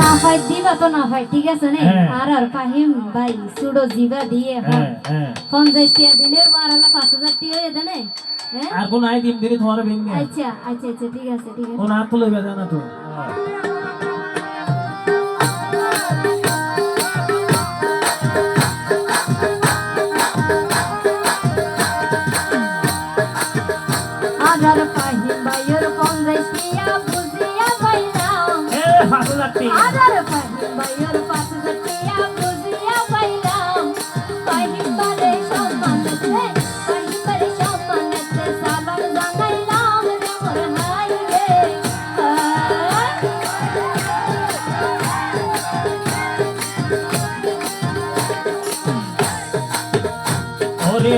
না ভাই দিবা তো না ভাই ঠিক আছে নে আর ফাহিম ভাই সুডো জিবা দিয়ে হ্যাঁ 50 টাকা দিলে বারালা 5000 টাকা হয়ে দেনে আর কোন আই দিন দিনে তোমার বিন আচ্ছা আচ্ছা আচ্ছা ঠিক আছে কোন হাত তুলে বেদা না তো আর ফাহিম ভাইয়ের 50 টাকা বুঝিয়া পাইলাম আর ফাহিম ভাইয়ের 5000 টাকা বুঝিয়া পাইলাম ফাহিম বারে সম্মানতে ফাহিম বারে সম্মানতে সালাম জানাইলাম রে মোর হাই রে ওরে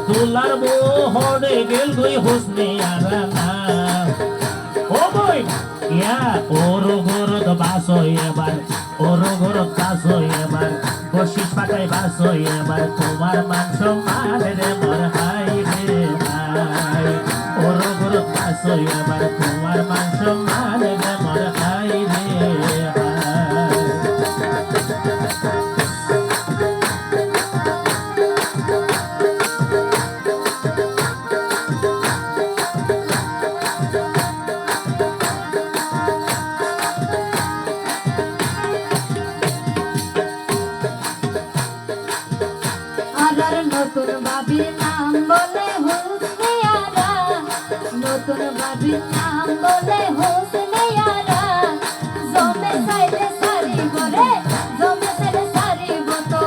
দোলার মোহরে গেল গই হোসনে আরানা ও বই ইয়া ওরো গরদ বাসো এবার ওরো গরদ বাসো এবার বশিস পাতায় বাসো এবার তোমার মান সম্মান রে মোর হাই রে হাই ওরো গরদ বাসো এবার তোমার মান সম্মান রে মোর হাই রে নতুন বাবির নাম বলে হুসনে আরা নতুন বাবির নাম বলে হুসনে আরা জমে সাইলে সারি করে জমে সাইলে সারি বতো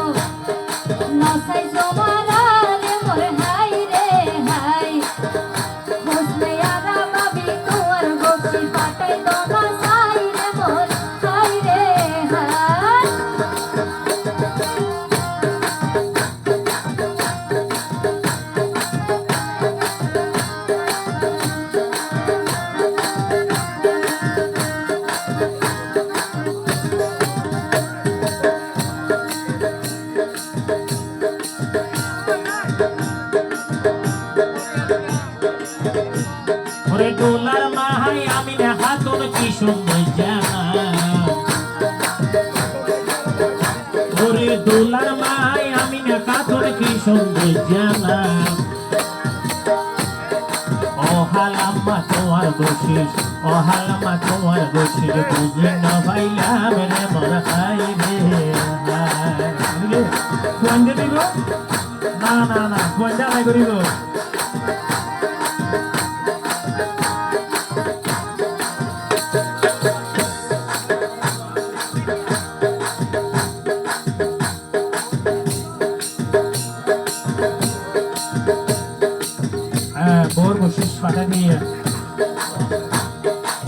নসাই জমারা রে মোর হাই রে হাই হুসনে আরা বাবি তোমার বসি পাটাই দোনা সাই রে মোর হাই রে হাই ওরে ডোলার মাহাই আমি না হাতন কি সুন্দর জানা ওরে ডোলার মাহাই আমি না কাতন কি সুন্দর জানা অহালাম্মা তোমার বসিস অহালাম্মা তোমার বসিস বুঝি না পাইলাম রে মোর হাই রে হাই কোয়ান্ডে দিব না না না কোয়ান্ডা নাই করিব बोर कोशिश पता नहीं है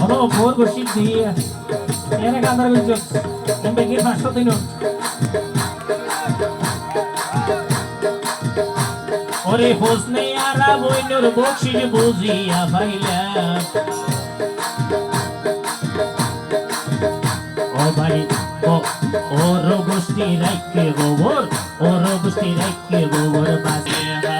और बोर कोशिश नहीं है ये ना कांदर बिल्कुल हम बेगिर फास्ट होते हैं और ये होसने यारा वो इन्हों बोक्शी जो बुझिया भाईला ओ भाई ओ रोगोस्टी राइट के बोर ओ रोगोस्टी राइट के बोर बासे है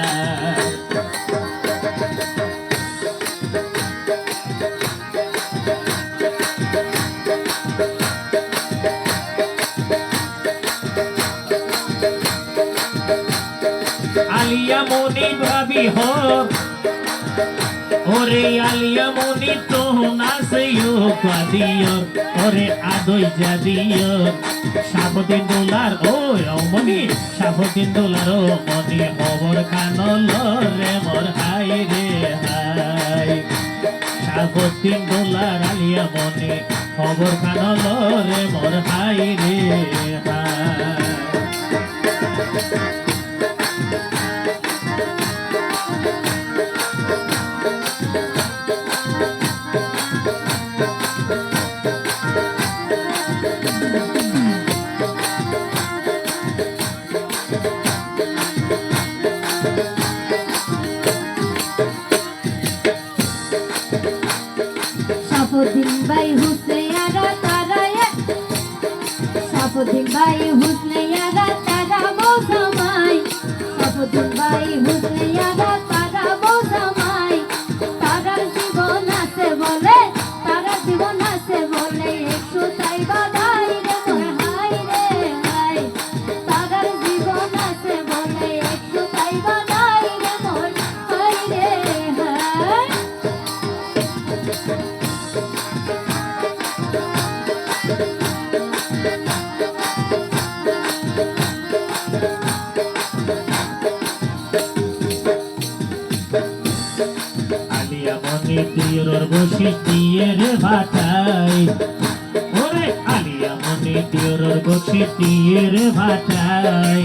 आलिया मोनी भाभी हो ओरे आलिया मोनी तो ना से यो दियो ओरे आदोई जा दियो $7 ओ मनी $7 ओ मनी खबर कानल रे मोर हाय रे हाय $7 आलिया मोनी खबर कानल रे मोर हाय रे हाय সাফুদ্দিন ভাই হুসনেয়ারা তারা সাফুদ্দিন ভাই হুসনেয়ারা তারা বোঝামাই সাফুদ্দিন ভাই হুসনেয়ারা তারা বোঝামাই তারার জীবন আছে বলে তারা জীবন জীবন আছে বলে একটু তাই বাধাই রে মোর হাই রে হাই তারার জীবন আছে বলে একটু তাই বাধাই রে মোর হাই রে হাই আলিয়া মনি তিয়রর বসিস দিয়ে রে ভাটাই ওরে আলিয়া মনি তিয়রর বসিস দিয়ে রে ভাটাই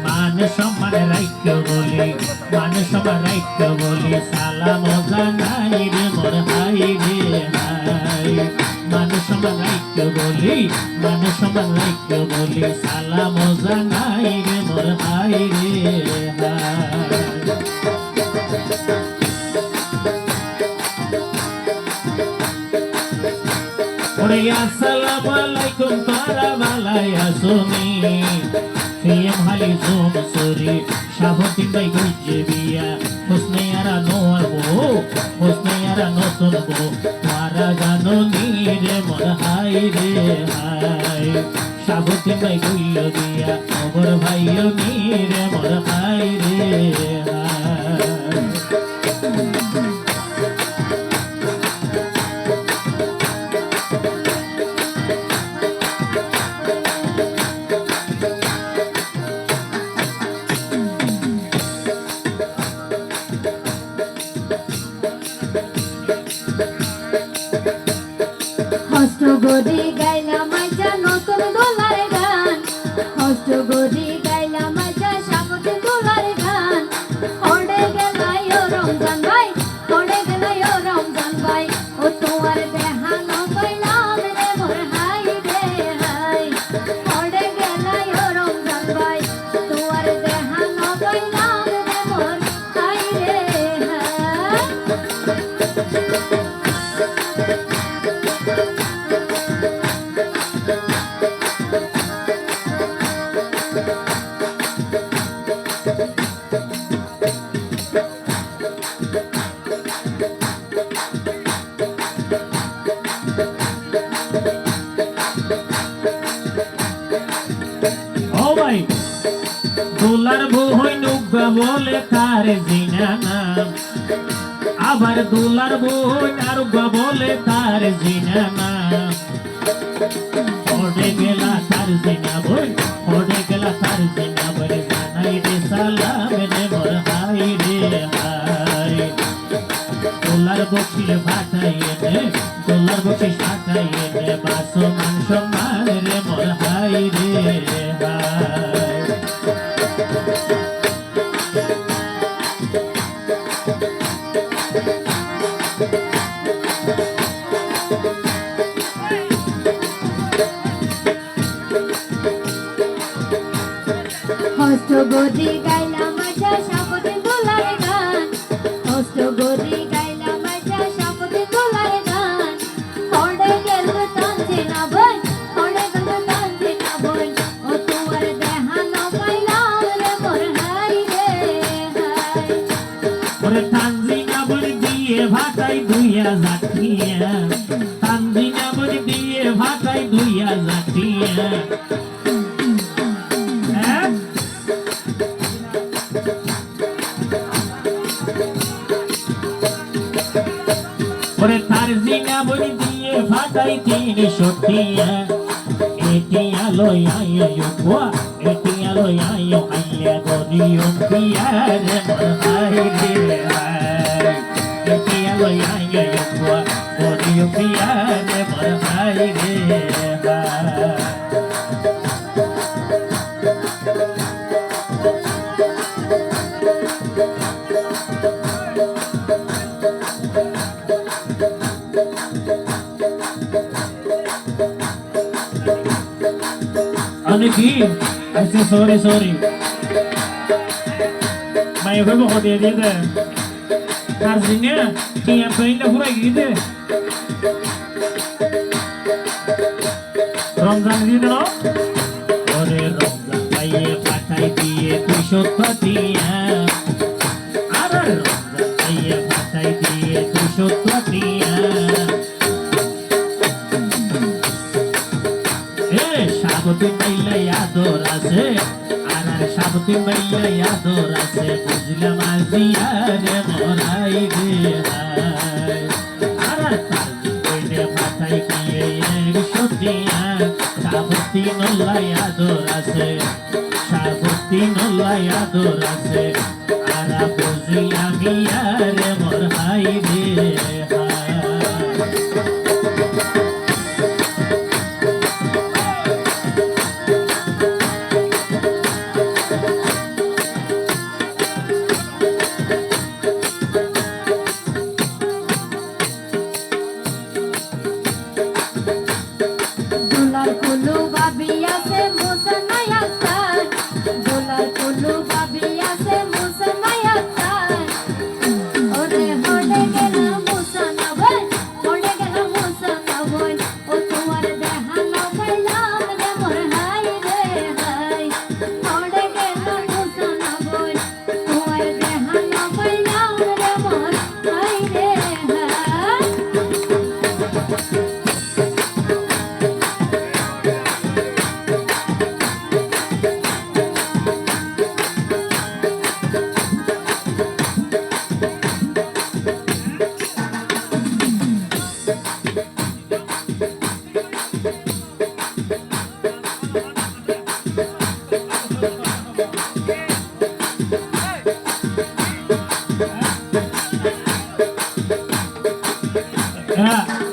মান সম্মান রাইক্য বলি মান সম্মান রাইক্য বলি সালাম জানাই রে মোর হাই রে হাই মান সম্মান রাইক্য বলি মান সম্মান রাইক্য বলি সালাম জানাই রে মোর হাই রে হাই ওরে আসসালামু আলাইকুম তারা বালাই আসুনি ফিয়াম হালি জুম সরি শাহতিন ভাই গুজে বিয়া হোসনে আরা নোয়ার বো হোসনে আরা নতুন বো তারা জানো নি রে মোর হাই রে হাই শাহতিন ভাই গুইল বিয়া ওর ভাইও নি রে মোর হাই রে হাই হস্ত গদি গাইলা মাইজা নতুন দোলার গান হস্ত গদি গাইলা মাইজা সাপতে দোলার গান ওড়ে গেলাই ও রমজান ভাই ওড়ে গেলাই ও রমজান ভাই ও তোমার দেহানো কইলাম রে মোর হাই রে হাই ওড়ে গেলাই ও রমজান ভাই তোমার দেহানো কইলাম রে মোর হাই রে হাই ও ভাই দোলার বই নৌকা বলে তার জিনা নাম আবার দোলার বই নারুকা বলে তার জিনা নাম ওড়ে গেলা তার জিনা বই ওড়ে গেলা তার জিনা বই জানাই রে সালাম রে মোর হাই রে হাই দোলার বসিল ফাটাই রে দোলার বসিল ফাটাই রে বাসো মান সম্মান রে মোর হাই রে হাই হস্ত গদি গাইলা মাইজা সাপতে দোলার গান হস্ত গদি গাইলা মাইজা সাপতে দোলার গান ওড়ে গেল তানজে না বই ওড়ে গেল তানজে না বই ও তোমার দেহানো কইলাম রে মোর হাই রে হাই ওরে তানজিনা বলি দিয়ে ভাটাই দুইয়া জাতিয়া তানজিনা বলি দিয়ে ভাটাই দুইয়া জাতিয়া ওরে তারজিনা বলি দিয়ে ভাটাই 300 এটি আলো আয়ো কোয়া এটি আলো আয়ো আইয়া গরিয়ম পিয়ার হাই রে হাই এটি আলো আয়ো কোয়া গরিয়ম পিয়ার হাই রে high Aniki, I say sorry. May ko mo dia dia. Artinya tiap kali na pura gitu. Ramzan gitu no? Ore Ramzan paye patai diye kushotatiya. Ara Ramzan paye patai diye kushotatiya. সাবতি মাইলে আদর আছে আর সাবতি মাইলে আদর আছে বুঝলাম আজিয়া রে মরাই রে হায় আর তার কইলে মাথায় গিয়ে এক সতিয়া সাবতি নলাই আদর আছে সাবতি নলাই আদর আছে আর বুঝি আমি রে মোর হাই রে হায় দোলার কুলু বাবি আছে মুসনাই আক্তার দোলার কুলু বাবি আছে মুসনাই আক্তার ওরে হড়ে গেল মুসনা বল হড়ে গেল মুসনা বল ও তোমার দেহানো পাইলাম রে মোর হাই রে হাই হড়ে গেল মুসনা বল তোমার দেহানো পাইলাম রে মোর হাই রে high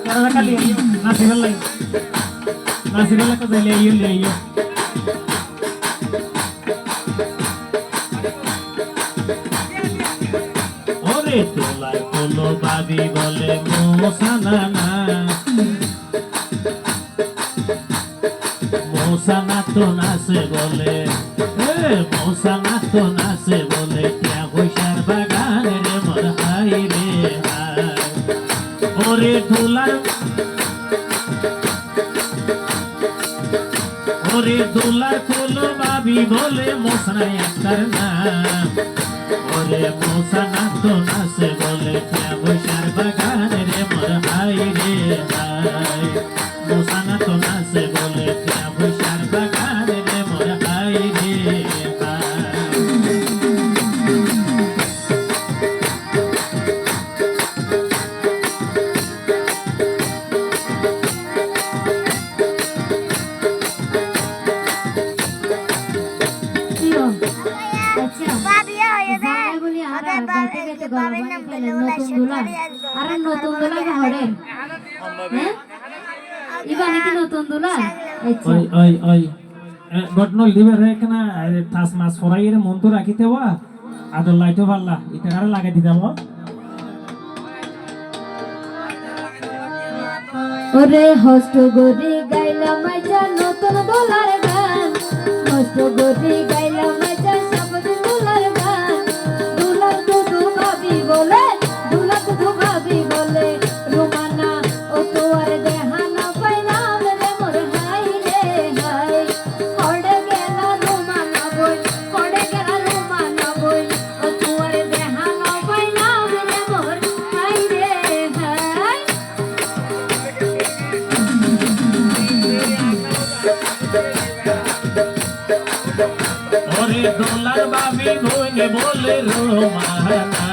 Karena kali nasi belai ke zai liyo. Ore tolai polo babi bole mosana na mosana to nase bole mosana to nase bole kya hoishar bagan re mor hai re hai ওরে দোলার ফুলো বাবি বলে মোসনা একটার নাম ওরে মোসনা তো নাচে বলে বৈশার বাগান রে মোর হাই রে হাই মোসনা তো নাচে বলে বৈশার বাগান রে মোর হাই রে হাই নতুন দুলা গটনল দিবে রে কেনা তাস মাছ ফরাই এর মন তো রাখিতে বা আদর লাইটো ভাল্লা এটা আর লাগাই দিতাম ওরে হস্ত গরি গাইলাম মাইজা নতুন দোলার গান হস্ত গরি গাইলাম মাইজা সাবত দোলার গান দুলার দুদু ভাবি বলে দুলা দুদু ভাবি বলে রুমানা ও তোর দেহানা পাইলাম রে মোর হাই রে হাই হড়ে গেল রুমানা বই হড়ে গেল রুমানা বই ও তোর দেহানা পাইলাম রে মোর হাই রে হাই ওরে দোলার বাবি বইনে বলে রোমানা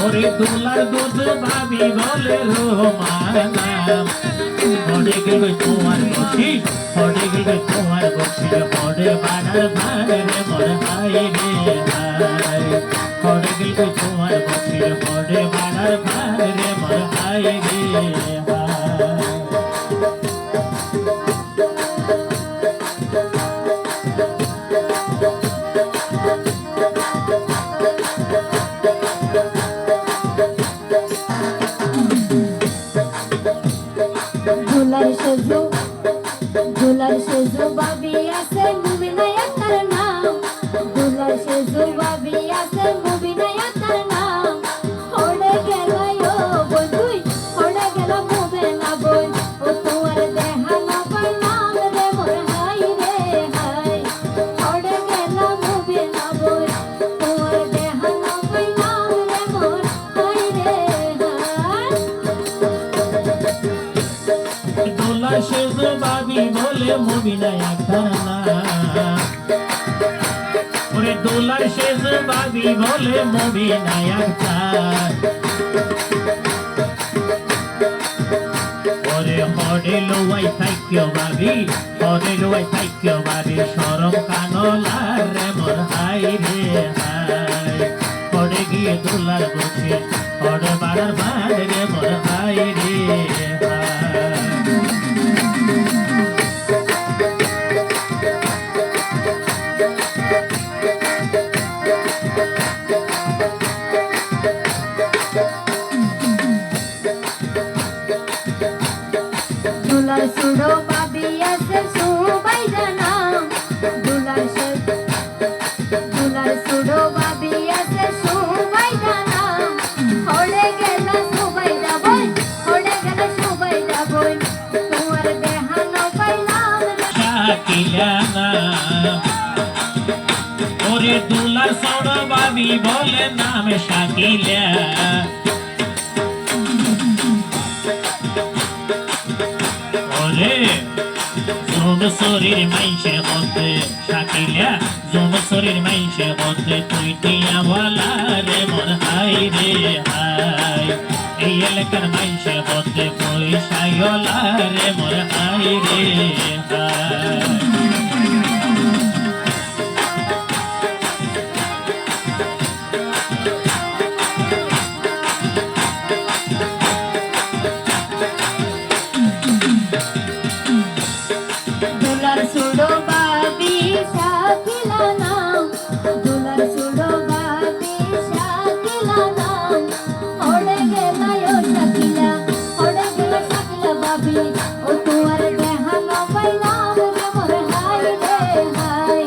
ওরে দোলার দুধ ভাবি বলে রোমানা হড়ে গেল তোমার বসি হড়ে গেল তোমার বসি হড়ে বাড়ার ভাড়ে রে মোর হাই রে হাই হড়ে গেল তোমার বসি হড়ে বাড়ার ভাড়ে রে মোর হাই রে হাই দুলার সেজু বাবি আছে মুমিনা একটার নাম দুলার সেজু বাবি আছে মুমিনা একটার নাম হড়ে গেল ও বন্ধুই হড়ে গেল মুবে না বই ও তোমার দেহানা পাইলাম রে মোর হাই রে হাই হড়ে গেল মুবে না বই তোমার দেহানা পাইলাম রে মোর হাই রে হাই দোলার শেষ বাবি বলে মমিনা আক্তার না ওরে দোলার শেষ বাবি বলে মমিনা আক্তার ওরে হরে লোয়াই থাইক্য বাবি হরে লোয়াই থাইক্য বাবি সরম কানলার রে মোর হাই রে হাই পড়ে গিয়ে দোলার বসে পড়ে বাড়ার বাড় রে মোর হাই রে হাই দুলার সুড়ো বাবি আছে সুবাই জানা দুলার সুড়ো বাবি আছে সুবাই জানা হড়ে গেল সুবাই যাবই হড়ে গেল সুবাই যাবই তোমার দেহানো পাইলাম শাকিলানা ওরে দুলার সড় বাবি বলে নাম শাকিলা ওরে জুম শরীর মাইসে হতে শাকিলা জুম শরীর মাইসে হতে তুই টিয়াওয়ালা রে মোর হাই রে হাই এই এলাকার মাইসে হতে পয়সাওয়ালা রে মোর হাই রে হাই দুলার সুড়ো বাবি শাকিলা নাম দুলার সুড়ো বাবি শাকিলা নাম ওড়ে গেলায়ো শাকিলা ওড়ে গেল শাকিলা বাবি ও তোমার দেহানো পাইলাম রে মোর হাই রে হাই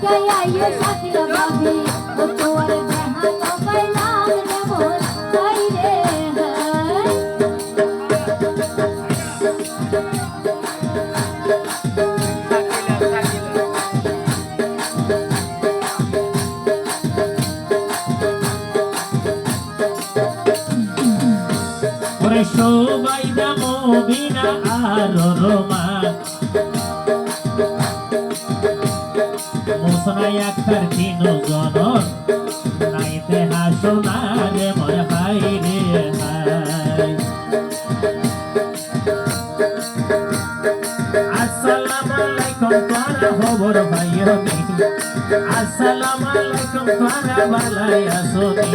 কে আইও শাকিলা বাবি ও তোমার দেহানো পাইলাম রে মোর হাই রে হাই ওরে সবাই দাম বিনা আর রোমা মুসনাই আক্তার দিন জনর নাইতে হাসো না রে মোর হাই রে হাই আসসালামু আলাইকুম তোরা খবর ভাইও নি আসসালামু আলাইকুম তোরা বালাই আসোনি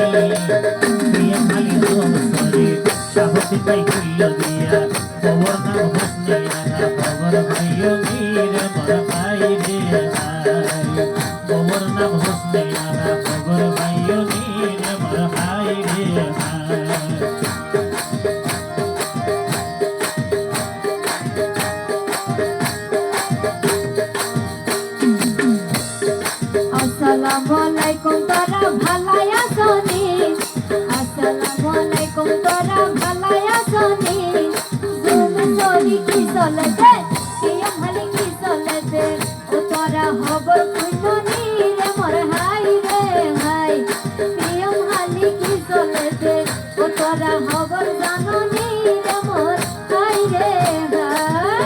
প্রিয় খালি তোর শরীর শাহতি পাই কইল দিয়া খবর নাম হোসনে আনা খবর ভাইও নি রে মোর ভাই রে হাই খবর নাম হোসনে আনা খবর ভাইও নি রে মোর ভাই রে হাই আসসালামু আলাইকুম তোরা ভালাই আসনি আসসালামু আলাইকুম তোরা ভালাই আসনি জুম সরি কি চলেছে কিয়ম হালি কি চলেছে ও তোরা খবর কইনি রে মোর হাই রে হাই কিয়ম হালি কি চলেছে ও তোরা খবর জাননি রে মোর হাই রে হাই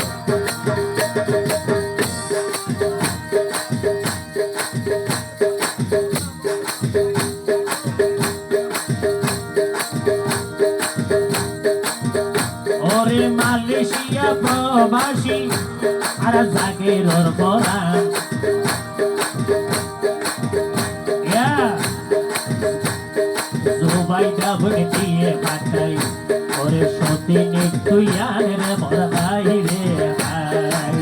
ওরে মালয়েশিয়া প্রবাসী আর জাগের ওর পরা জোবাই ডাবনে দিয়ে পাঠাই ওরে সতীনে তুই আর রে মোর ভাই রে হাই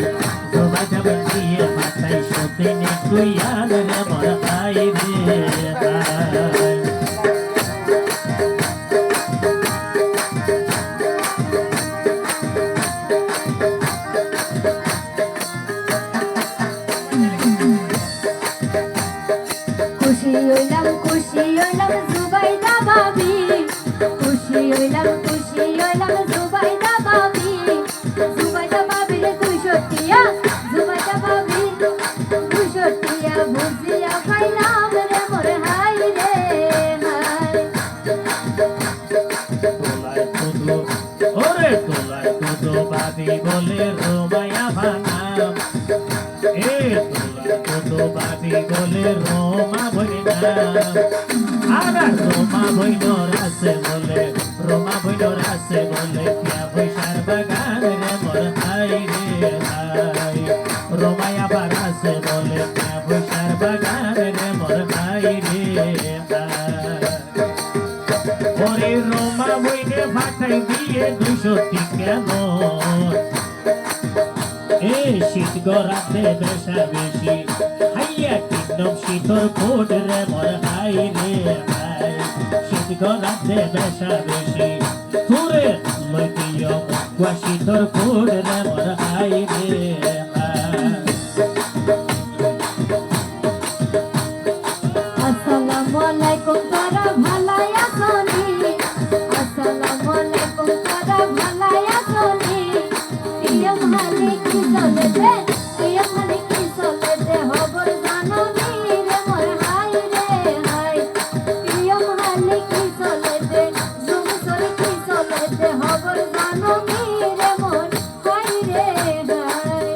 জোবাই ডাবনে দিয়ে পাঠাই সতীনে তুই আর রে মোর ভাই রে হাই খুশি হইলাম জুবাইদা ভাবি খুশি হইলাম জুবাইদা ভাবি রে তুই সত্যিয়া জুবাইদা ভাবি তুই সত্যিয়া বুঝিয়া পাইলাম রে মোর হাই তোলার কুদবাদি বলে রোমায়া ভাঙাম এ তোলার কুদবাদি বলে রোমা বইনা আর রোমা বইনর আছে বলে রোমা বইনর আছে বলে কিয়া বৈশার বাগান রে মোর হাই রে হাই রোমায় আবার আছে বলে কিয়া বৈশার বাগান রে মোর হাই রে হাই ওরে রোমা বইনে ভাটাই দিয়ে 200 টিকা নোট এ শীত গরাতে বেশা বেশি হাইয়া কিংডম শীতর কোট রে মোর হাই রে হাই শীত গরাতে বেশা বেশি তুরে লইতিও গা শীতর কোট রে মোর হাই রে হাই আসসালামু আলাইকুম তারা ভালাই আসনি আসসালামু আলাইকুম তারা ভালাই আসনি প্রিয় মালিক কি চলেছে প্রিয় মালিক কি চলেছে খবর জানো নি রে মোর হাই রে হাই প্রিয় মালিক কি চলেছে জুম সরে কি চলেছে খবর জানো নি রে মোর হাই রে হাই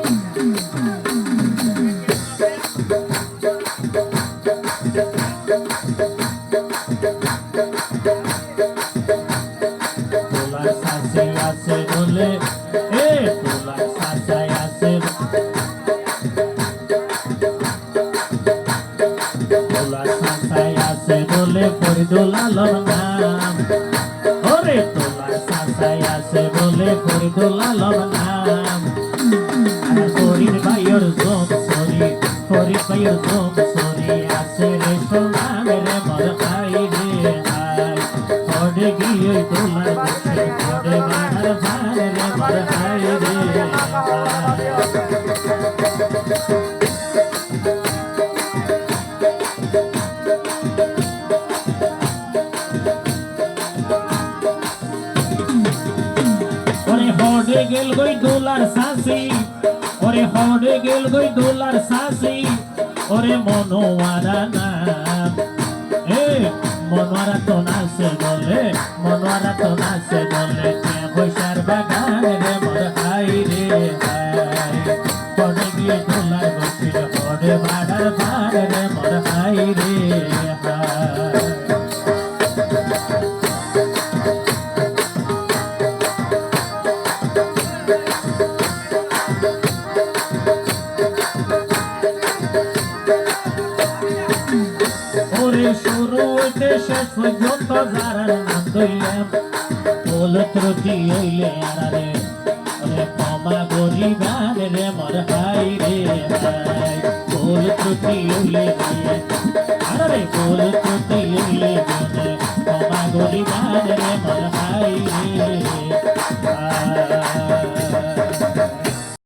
তোলার সাসে আছে বলে এ তোলার সাসায় আছে তোলার সাসায় আছে বলে ফরিদুল আলম নাম ওরে তোলার সাসায় আছে বলে ফরিদুল আলম নাম আর ফরিদ ভাইয়ের জম সরি ফরিদ ভাইয়ের জম সরি আছে রে সোনাম রে মোর হাই রে হাই ওরে গিয়ে তোলার বসে ওরে বাড়ার ভার রে মোর হাই রে হাই ওরে হড়ে গেল গই দোলার সাসি ওরে হড়ে গেল গই দোলার সাসি ওরে মনোয়ারা নাম এ মনোয়ারা তো নাচে বলে মনোয়ারা তো নাচে বলে কে বৈশার বাগান রে মোর হাই রে হাই হড়ে গিয়ে দোলার বসে হড়ে বাড়ার ভার রে মোর হাই রে হাই ওরে শুরু হইতে শেষ পর্যন্ত যারার নাম ধরলাম বল ত্রুটি হইলে আরে ওরে ক্ষমা করিবার রে মোর হাই রে হাই বল ত্রুটি হইলে আরে বল ত্রুটি হইলে ক্ষমা করিবার রে মোর হাই রে